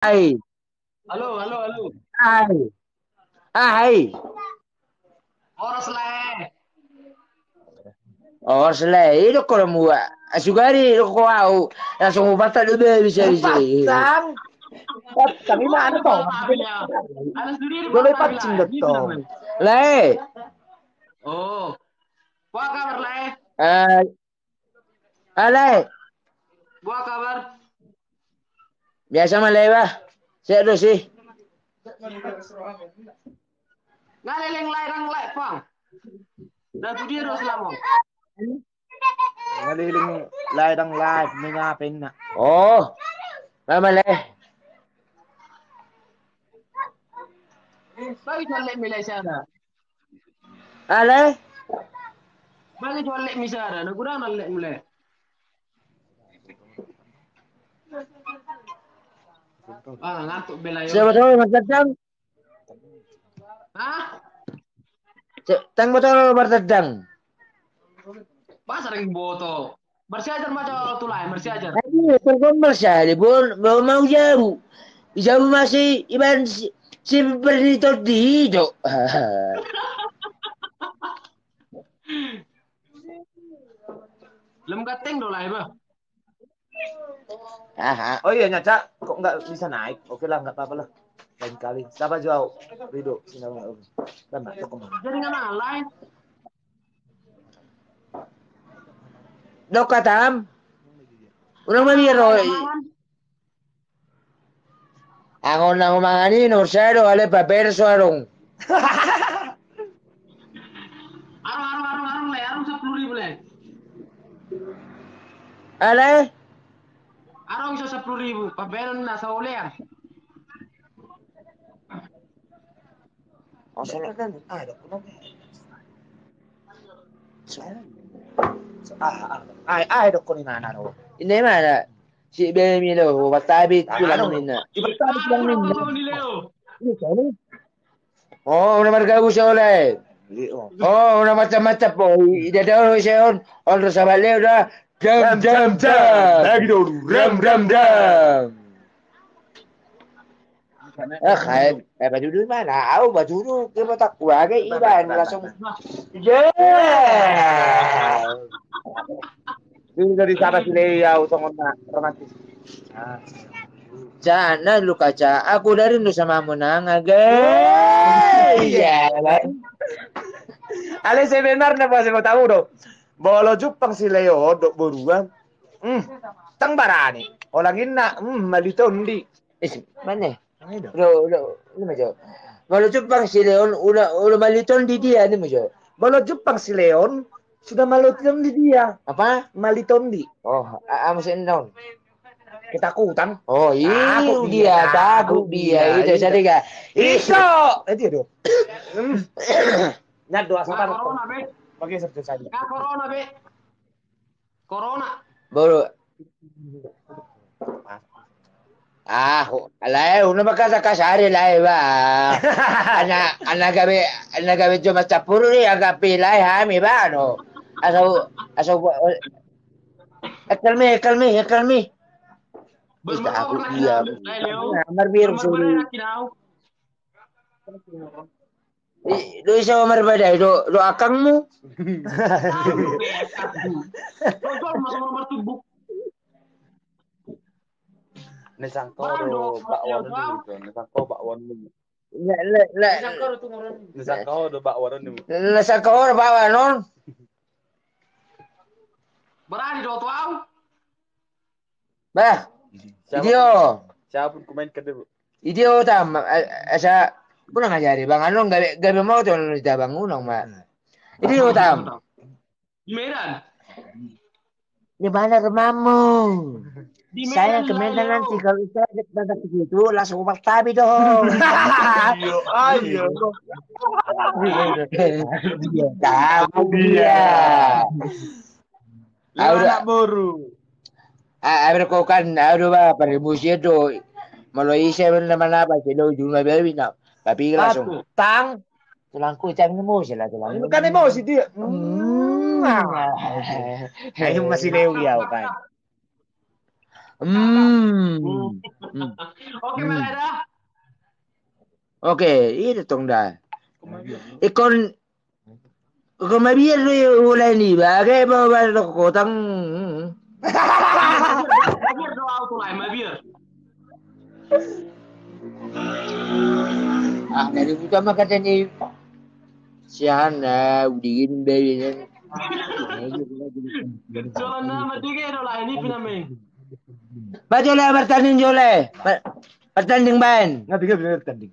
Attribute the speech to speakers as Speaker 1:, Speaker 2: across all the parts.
Speaker 1: Hai,
Speaker 2: Halo, halo, halo.
Speaker 1: hai, hai.
Speaker 2: Oras le.
Speaker 1: Oh, selesai. Itu kalau mua. Asugari, itu kau au. Langsung batal udah bisa.
Speaker 3: Batang. Tapi
Speaker 2: Oh,
Speaker 3: mana
Speaker 2: ada
Speaker 3: tau?
Speaker 2: patah bilang. Ada sendiri
Speaker 3: Boleh
Speaker 2: patah bilang.
Speaker 3: pancing
Speaker 2: Gitu dong,
Speaker 3: dong.
Speaker 2: Le.
Speaker 1: Le,
Speaker 2: Oh, apa kabar, Le?
Speaker 1: eh, le.
Speaker 2: Buat kabar.
Speaker 1: Biasa mah le bah. Saya tu sih.
Speaker 2: Nggak ada yang lain, Le, Pang. Datu dia terus lama.
Speaker 3: Ngaliling ladang live may ngapin na.
Speaker 1: Oh, lama le.
Speaker 2: Bagi jual lek Malaysia ada.
Speaker 1: Le.
Speaker 2: Bagi jual lek Malaysia ada. Nak kurang lek mulai. Ah, ngantuk bela yo.
Speaker 1: Siapa tahu mas Tang?
Speaker 2: Hah?
Speaker 1: Tang betul bertedang.
Speaker 2: Pasar yang boto. Bersih aja macam tulai, bersih aja.
Speaker 1: Ini tergombal sekali. Belum mau jauh. Jauh masih iban si Bernito di hidup.
Speaker 2: Lem gateng do lah, bah.
Speaker 1: Aha.
Speaker 3: Oh iya Nyaca, kok nggak bisa naik? Oke lah, nggak apa-apa lah. Lain kali. Siapa jauh? Rido, sinau. Dan nak kemana?
Speaker 2: Jadi nggak lain.
Speaker 1: Dok katam. Unang
Speaker 2: Mana
Speaker 1: mamiro.
Speaker 2: lain amangan?
Speaker 1: Ang unang umangani no sero ale paper suarong.
Speaker 2: Arung le, arung 10.000 le.
Speaker 1: Ale?
Speaker 2: Arong iso 10.000. Paberon na sa ulian.
Speaker 3: Oh, soalnya kan ada kenapa? Dok ko ni nana ro.
Speaker 1: Hindi mana. Si Bemilo, watabit ko lang
Speaker 3: Ano?
Speaker 1: nina.
Speaker 3: Ibatabit lang
Speaker 2: Aku
Speaker 3: ninyo.
Speaker 2: dapat tahu ni Leo.
Speaker 3: Ini sorry.
Speaker 1: Oh, una markabu siya ulit.
Speaker 3: Oh.
Speaker 1: Oh, una macam-macam po. Idadaw siya yun. On sa baliw na. Jam, jam, jam.
Speaker 3: Lagi dulu.
Speaker 1: Ram, ram, ram. Kahit, padudu mana? Ako, padudu. Kaya matakwa. Kaya iban. Langsung, yeah!
Speaker 3: Ini dari siapa si Leo tong na romantis.
Speaker 1: Sana lu kaca. Aku dari lu sama Munang. Agay! Iya, kan?
Speaker 3: Ale sebenar na pa si tahu do. Bolo Jepang si Leo do beruang. Tang barani. O lagi na malito hindi.
Speaker 1: Mana?
Speaker 3: Ano?
Speaker 1: Ini macam. Kalau Jepang si Leon udah maliton di dia ni macam.
Speaker 3: Bolo Jepang si Leon sudah maliton di dia.
Speaker 1: Apa?
Speaker 3: Maliton di.
Speaker 1: Oh, masih down.
Speaker 3: Ketakutan.
Speaker 1: Oh,
Speaker 3: Takut
Speaker 1: ini dia, takut dia. Itu jadi enggak?
Speaker 3: Iso. Itu do. Nyat doa
Speaker 2: Nggak
Speaker 3: sabar.
Speaker 2: corona, be.
Speaker 3: Pakai serta saja.
Speaker 2: Nggak corona, be. Corona.
Speaker 1: Baru alay, una magkasakasari lai ba? Anak gabi cuma capur ni, agak pilay ha, mi ba, ano? Asaw, kalmi. Basta
Speaker 2: Bermerok
Speaker 1: ako
Speaker 2: nak
Speaker 1: iya.
Speaker 2: kinau, Leo.
Speaker 1: Marbirum
Speaker 2: Bermerok
Speaker 1: sorry.
Speaker 2: nak kinau.
Speaker 1: Do isa marbada, do akang mo.
Speaker 2: Tahu, be. Aku. Tonton masuk nomor tubuk.
Speaker 3: Nesangkoro bakwan dulu. Nesangkoro bakwan dulu.
Speaker 1: La,
Speaker 3: Nesangkoro bakwan dulu.
Speaker 1: nasa ka or ba non?
Speaker 2: Berani do tahu.
Speaker 1: Ba, idio.
Speaker 3: Siapa pun komen ke dulu.
Speaker 1: Idio tam asa puna ngajari bang anong gabi mo to no ita bang unang ma. Idio tam.
Speaker 2: Di Medan.
Speaker 1: Di mana rumahmu?
Speaker 2: Di
Speaker 1: Saya
Speaker 2: Medan,
Speaker 1: ke Medan nanti
Speaker 2: Leo.
Speaker 1: kalau saya datang ke situ langsung tabi dong.
Speaker 3: Ayo.
Speaker 1: Dia tahu dia.
Speaker 3: Anak baru.
Speaker 1: Aber ko kan ado ba para musya do. Malo isa naman na ba sila juma baby na. Tapi langsung
Speaker 3: Tang.
Speaker 1: tulangku cang mo sila tulang.
Speaker 3: Ini kan emosi dia.
Speaker 1: Hmm.
Speaker 3: Ayo masih Leo ya kan.
Speaker 2: Oke, Melek dah.
Speaker 1: Oke, itu tong dah. Ikon mabiyar wala ni ba kay ba ko tang
Speaker 2: Biar doa auto lah, biar.
Speaker 1: dari utama kata ni sihan na udigin baby yan.
Speaker 2: Jalan nama tiga doa ini pinamin.
Speaker 1: Ba jole bertanding jole. Bertanding ban.
Speaker 3: Nga tiga bertanding.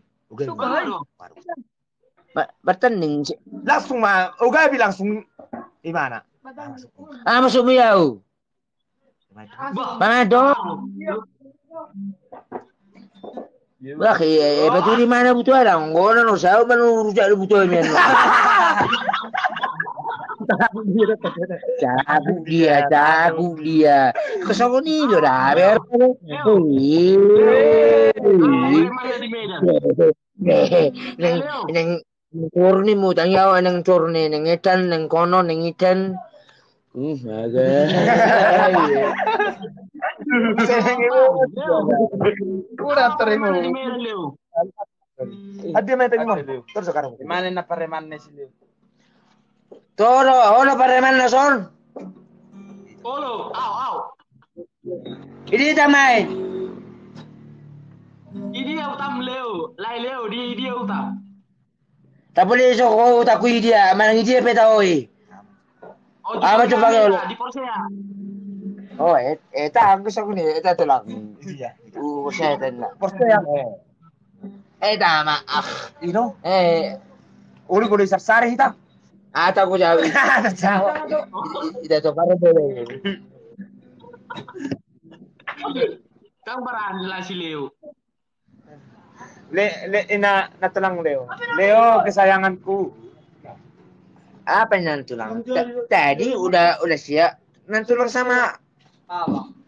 Speaker 1: Bertanding.
Speaker 3: Langsung Ugabi langsung gimana?
Speaker 1: Masuk miyaw. Manado. Bakit betul di mana butuh orang? Ngono no sao manu rujak butuh men. Cagu dia. Kesana ni do dah ber. Neng turni mo tangyaw nang turni nang etan nang kono nang itan.
Speaker 3: Kurang terima. Adi main terima. Terus sekarang.
Speaker 4: Mana na pareman si Leo?
Speaker 1: Toro, hola pareman na son.
Speaker 2: Olo, au.
Speaker 1: Ini tamay.
Speaker 2: Ini utam Leo, lai Leo dia utam.
Speaker 1: Tak boleh so tak kui dia, mana dia peta oi.
Speaker 2: Oh,
Speaker 1: Apa coba kau?
Speaker 2: di Porsea.
Speaker 1: Oh, eta ang gusto ko ni, eta to lang.
Speaker 3: Iya.
Speaker 1: Saya na.
Speaker 3: Porsche
Speaker 1: Tama.
Speaker 3: Ino?
Speaker 1: Uli ko di sarsari hita. Ata ko jawi. Ida to para dole.
Speaker 2: Kang baraan lah si Leo.
Speaker 3: Natulang Leo. Leo, kesayanganku.
Speaker 1: Apa yang nantulang? Tadi udah siap nantulang sama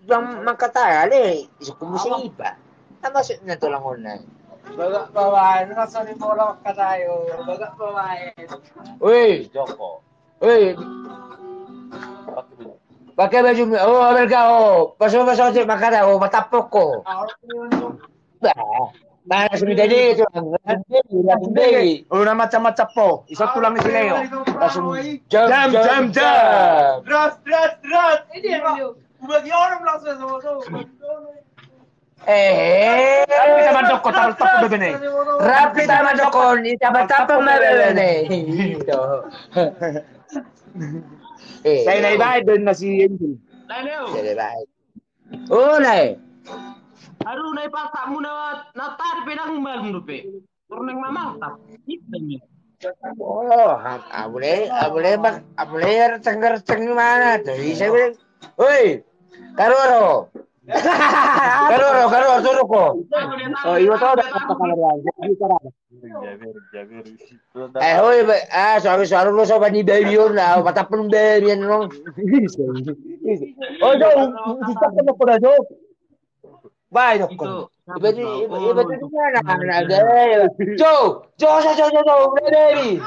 Speaker 1: yang makata ale isuk musiba. Apa sih nantulang online?
Speaker 4: Bagak bawain, rasa ni bolak katayo. Bagak bawain.
Speaker 1: Woi,
Speaker 4: Joko.
Speaker 1: woi. Pakai baju mereka pasal cek makata matapok ko. Mana sini tadi itu
Speaker 3: Una macam-macam po. Isa tulang ni si Leo.
Speaker 1: langsung
Speaker 3: Jam.
Speaker 4: Dras. Ini dia. Bagi orang langsung sama.
Speaker 3: Rapi sama Joko, tapos bebe ni.
Speaker 1: Rapi sama Joko ni tapang mabebe Itu.
Speaker 3: Saya na iba doon na si Angel.
Speaker 2: Lai Leo.
Speaker 1: Jadi baik. Oh, lai.
Speaker 2: Aduh, naik pasak mu na tar pedang ban rupe. Turun yang mama tap. Itu.
Speaker 1: Oh, boleh cengker mana tuh? Saya bilang, woi, Karoro, suruh kok. Oh, iya tahu dah apa kamera. Woi, soal lu sobat di bayon lah, mata pun bayon nong. Oh, jauh, kita kena pada jauh. Baik dok. Iba tu mana ada. Jo, baby.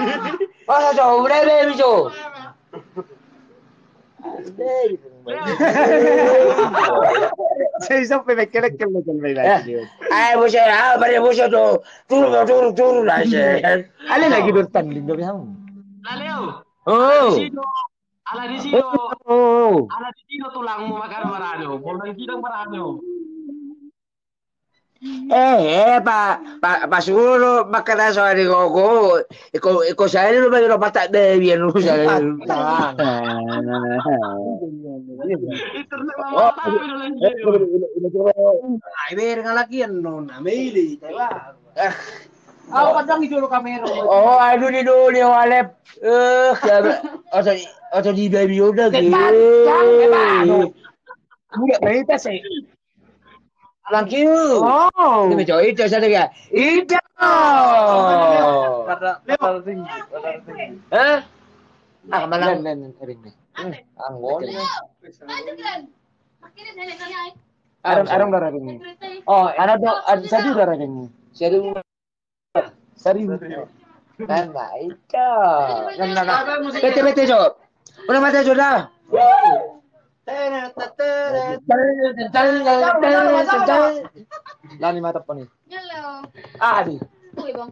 Speaker 1: Masa baby Jo.
Speaker 3: Saya sampai mekelek bayi.
Speaker 1: Bosya tu. Turun lah saya.
Speaker 3: Ale lagi bertanding dong kamu.
Speaker 2: Lai Leo.
Speaker 1: Oh.
Speaker 2: Ala di sini.
Speaker 1: Oh.
Speaker 2: Ala di sini tulang mu makan marano. Bolang kita marano.
Speaker 1: Pak Sulo makan soal di koko. Iko saya lu bagi patak baby lu saya.
Speaker 2: Itu mama tapi Leo.
Speaker 4: Ay, nga lagi yan no. Namili. Diba?
Speaker 2: Ako kadang idolo kamera.
Speaker 1: Oh, aduh di dulu walep. Atau di baby udah gitu.
Speaker 3: Muda bayitas eh.
Speaker 1: Thank you.
Speaker 3: Oh.
Speaker 1: Ini coba itu saya dengar. Itu. Hah? Malang. Ring nih. Anggon. Arang darah ring. Oh, ada sadi darah ring. Sari. Nah, itu. Nah. Bete jo. Udah mata jo dah.
Speaker 3: Lani mata pa ni.
Speaker 5: Hello.
Speaker 3: Ah, di.
Speaker 5: Uy, bang.